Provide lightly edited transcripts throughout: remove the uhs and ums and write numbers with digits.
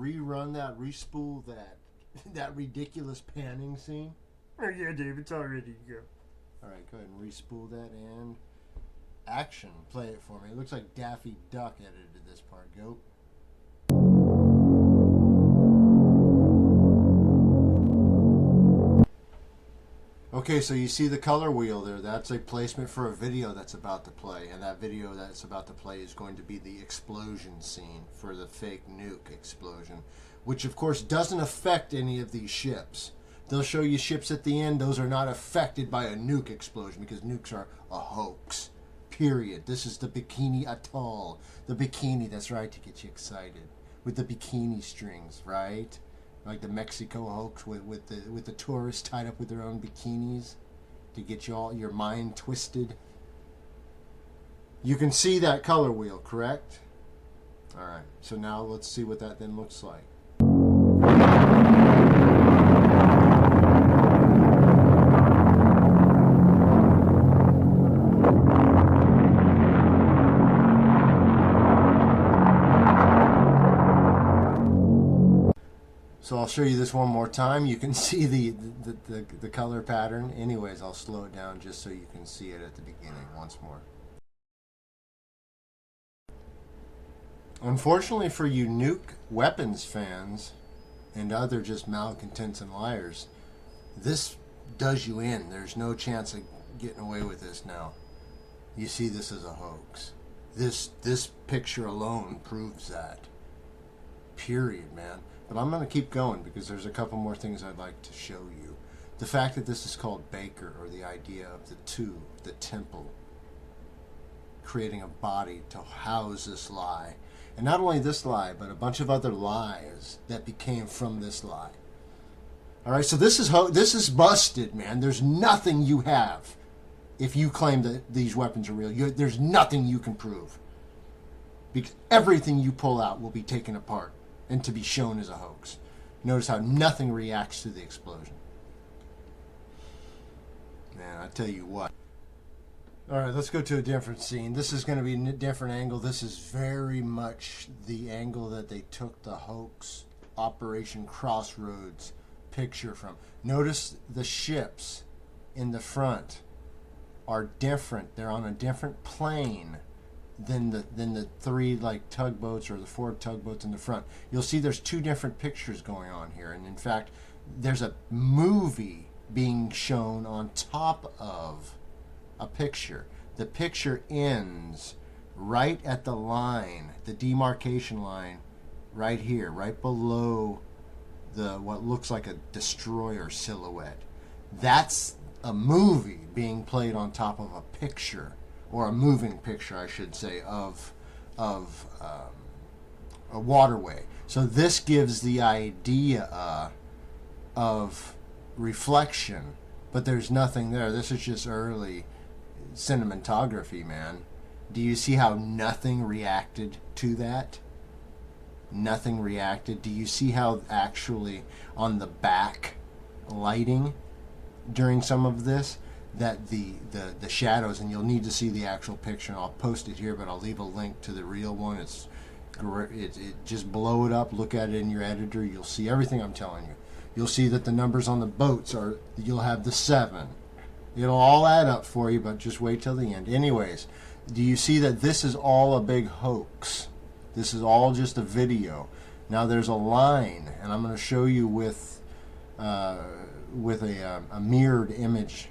rerun that, respool that ridiculous panning scene? Oh yeah, Dave, it's all ready to go. Alright, go ahead and respool that and action. Play it for me. It looks like Daffy Duck edited this part. Go. Okay, so you see the color wheel there. That's a placement for a video that's about to play. And that video that's about to play is going to be the explosion scene for the fake nuke explosion. Which, of course, doesn't affect any of these ships. They'll show you ships at the end. Those are not affected by a nuke explosion because nukes are a hoax. Period. This is the Bikini Atoll. The bikini, that's right, to get you excited. With the bikini strings, right? Like the Mexico hoax with the tourists tied up with their own bikinis to get you all your mind twisted. You can see that color wheel, correct? Alright, so now let's see what that then looks like. So I'll show you this one more time. You can see the color pattern. Anyways, I'll slow it down just so you can see it at the beginning once more. Unfortunately for you nuke weapons fans and other just malcontents and liars, this does you in. There's no chance of getting away with this now. You see this as a hoax. This picture alone proves that. Period, man. But I'm going to keep going because there's a couple more things I'd like to show you. The fact that this is called Baker, or the idea of the tube, the temple, creating a body to house this lie. And not only this lie, but a bunch of other lies that became from this lie. Alright, so this is busted, man. There's nothing you have if you claim that these weapons are real. There's nothing you can prove. Because everything you pull out will be taken apart and to be shown as a hoax. Notice how nothing reacts to the explosion. Man, I tell you what. Alright, let's go to a different scene. This is going to be a different angle. This is very much the angle that they took the hoax Operation Crossroads picture from. Notice the ships in the front are different. They're on a different plane than the three like tugboats or the four tugboats in the front. You'll see there's two different pictures going on here, and in fact there's a movie being shown on top of a picture. The picture ends right at the line, the demarcation line, right here, right below the what looks like a destroyer silhouette. That's a movie being played on top of a picture, or a moving picture, I should say, of a waterway. So this gives the idea of reflection, but there's nothing there. This is just early cinematography, man. Do you see how nothing reacted to that? Nothing reacted. Do you see how actually on the back lighting during some of this, that the shadows, and you'll need to see the actual picture, and I'll post it here, but I'll leave a link to the real one. It's just blow it up, look at it in your editor, you'll see everything I'm telling you. You'll see that the numbers on the boats are, you'll have the 7. It'll all add up for you, but just wait till the end. Anyways, do you see that this is all a big hoax? This is all just a video. Now there's a line, and I'm going to show you with a mirrored image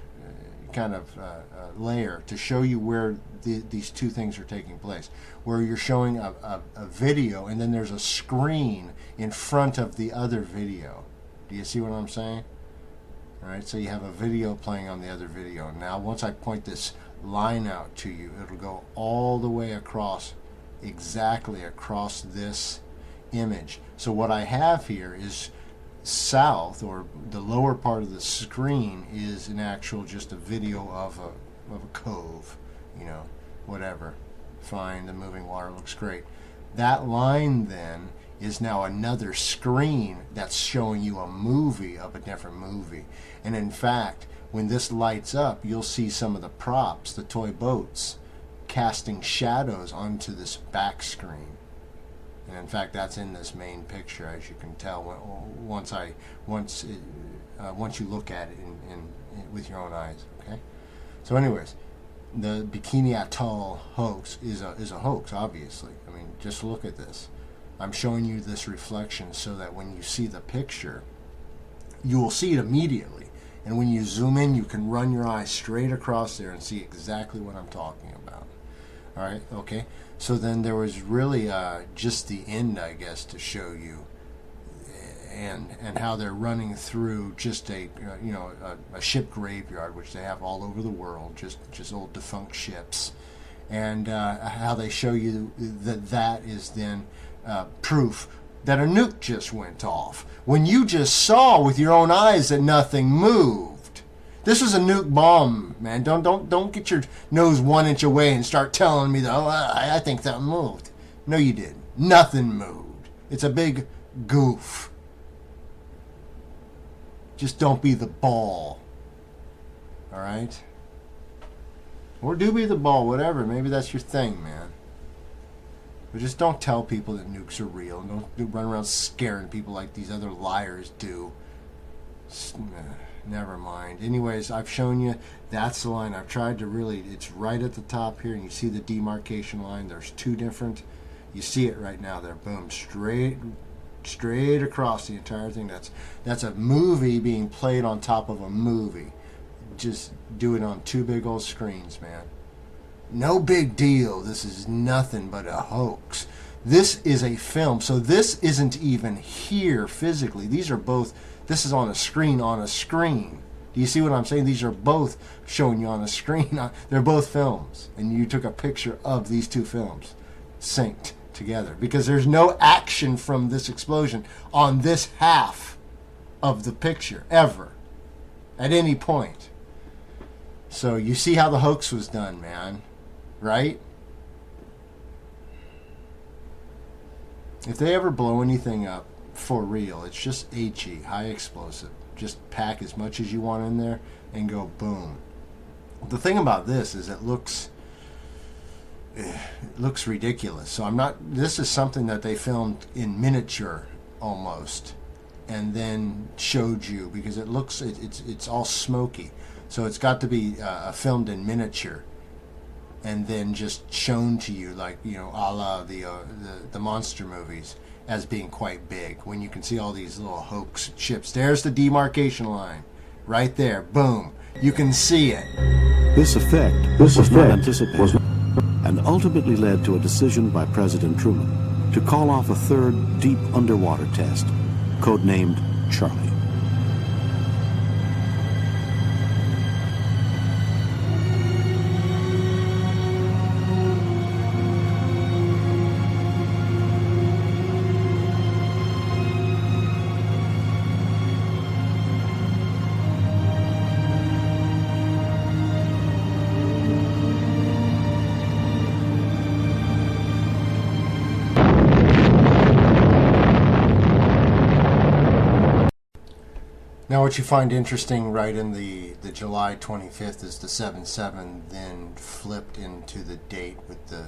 kind of layer to show you where these two things are taking place, where you're showing a video and then there's a screen in front of the other video. Do you see what I'm saying? Alright, so you have a video playing on the other video. Now once I point this line out to you, it'll go all the way across, exactly across this image. So what I have here is south, or the lower part of the screen, is an actual just a video of a cove, you know, whatever. Fine, the moving water looks great. That line then is now another screen that's showing you a movie of a different movie. And in fact, when this lights up, you'll see some of the props, the toy boats, casting shadows onto this back screen. And in fact, that's in this main picture, as you can tell. Once you look at it with your own eyes. Okay. So, anyways, the Bikini Atoll hoax is a hoax. Obviously, I mean, just look at this. I'm showing you this reflection so that when you see the picture, you will see it immediately. And when you zoom in, you can run your eyes straight across there and see exactly what I'm talking about. All right, okay. So then there was really just the end, I guess, to show you, and how they're running through just a ship graveyard, which they have all over the world, just old defunct ships, and how they show you that is then proof that a nuke just went off when you just saw with your own eyes that nothing moved. This was a nuke bomb, man. Don't get your nose 1 inch away and start telling me that, oh, I think that moved. No, you didn't. Nothing moved. It's a big goof. Just don't be the ball. All right? Or do be the ball, whatever. Maybe that's your thing, man. But just don't tell people that nukes are real. And don't run around scaring people like these other liars do. Never mind. Anyways, I've shown you. That's the line. I've tried to really... It's right at the top here. And you see the demarcation line. There's two different... You see it right now there. Boom. Straight across the entire thing. That's a movie being played on top of a movie. Just do it on two big old screens, man. No big deal. This is nothing but a hoax. This is a film, so this isn't even here physically. These are both, this is on a screen on a screen. Do you see what I'm saying? These are both showing you on a screen. They're both films, and you took a picture of these two films synced together, because there's no action from this explosion on this half of the picture ever at any point. So you see how the hoax was done, man, right? If they ever blow anything up for real, it's just HE, high explosive. Just pack as much as you want in there and go boom. The thing about this is it looks ridiculous. So this is something that they filmed in miniature almost and then showed you, because it's all smoky. So it's got to be filmed in miniature and then just shown to you, like, a la the monster movies, as being quite big, when you can see all these little hoax ships. There's the demarcation line right there. Boom. You can see it. This effect was not anticipated and ultimately led to a decision by President Truman to call off a third deep underwater test, codenamed Charlie. Now, what you find interesting right in the July 25th is the 7-7 then flipped into the date with the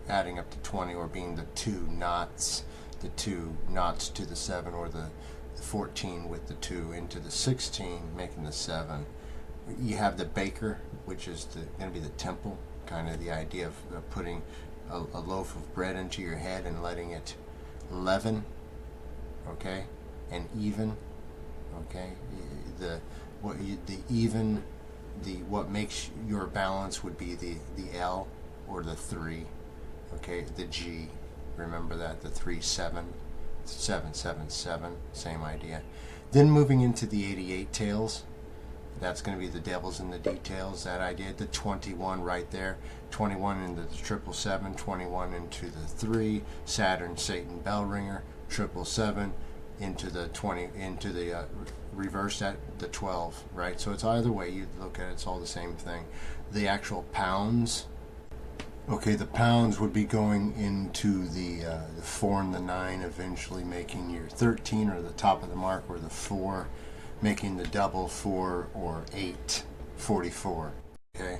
adding up to 20, or being the two knots to the 7, or the 14 with the 2 into the 16, making the 7. You have the baker, which is going to be the temple, kind of the idea of putting a loaf of bread into your head and letting it leaven, okay, and even. Okay, what makes your balance would be the L or the 3. Okay, the G. Remember that, the 3-7, 7-7-7, same idea. Then moving into the 88 tails, that's going to be the devil's in the details. That idea, the 21 right there, 21 into the 777, 21 into the 3, Saturn, Satan, bell ringer, 777. Into the 20, into the reverse at the 12, right? So it's either way you look at it, it's all the same thing. The actual pounds, okay, the pounds would be going into the 4 and the 9, eventually making your 13, or the top of the mark, or the 4, making the double 4 or 8, 44. Okay.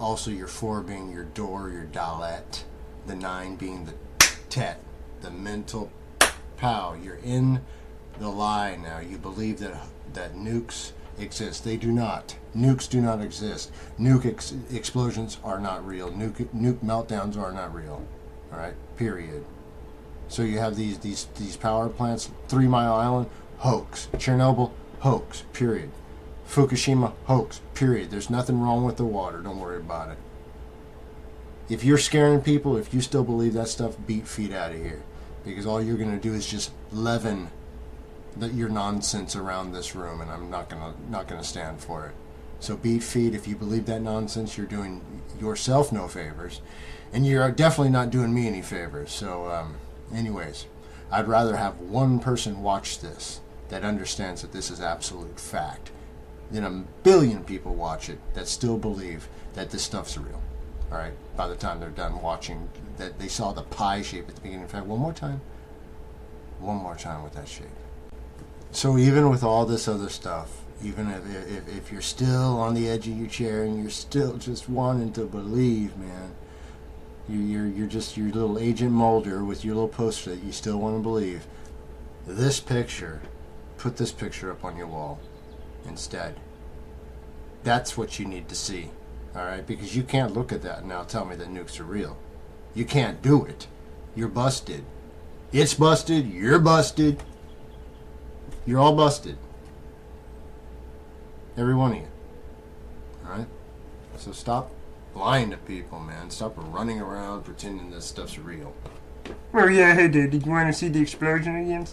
Also your 4 being your door, your dalet, the 9 being the tet. The mental pow. You're in the lie now. You believe that nukes exist. They do not. Nukes do not exist. Explosions are not real. Nuke meltdowns are not real. All right. Period. So you have these power plants. 3 Mile Island, hoax. Chernobyl, hoax. Period. Fukushima, hoax. Period. There's nothing wrong with the water. Don't worry about it. If you're scaring people, if you still believe that stuff, beat feet out of here. Because all you're going to do is just leaven your nonsense around this room, and I'm not gonna stand for it. So beat feet. If you believe that nonsense, you're doing yourself no favors, and you're definitely not doing me any favors. So, anyways, I'd rather have one person watch this that understands that this is absolute fact than a billion people watch it that still believe that this stuff's real. All right. By the time they're done watching, that they saw the pie shape at the beginning. In fact, one more time with that shape. So even with all this other stuff, even if you're still on the edge of your chair and you're still just wanting to believe, man, you're just your little Agent Mulder with your little post-it, you still want to believe. This picture, put this picture up on your wall instead. That's what you need to see, all right? Because you can't look at that and now tell me that nukes are real. You can't do it. You're busted. It's busted. You're busted. You're all busted. Every one of you. Alright? So stop lying to people, man. Stop running around pretending this stuff's real. Oh yeah, hey dude, did you want to see the explosion again?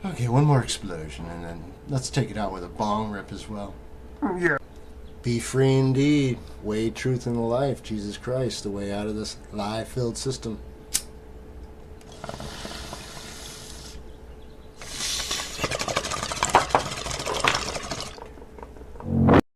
Okay, one more explosion, and then let's take it out with a bong rip as well. Oh yeah. Be free indeed. Way, truth, and life. Jesus Christ, the way out of this lie-filled system.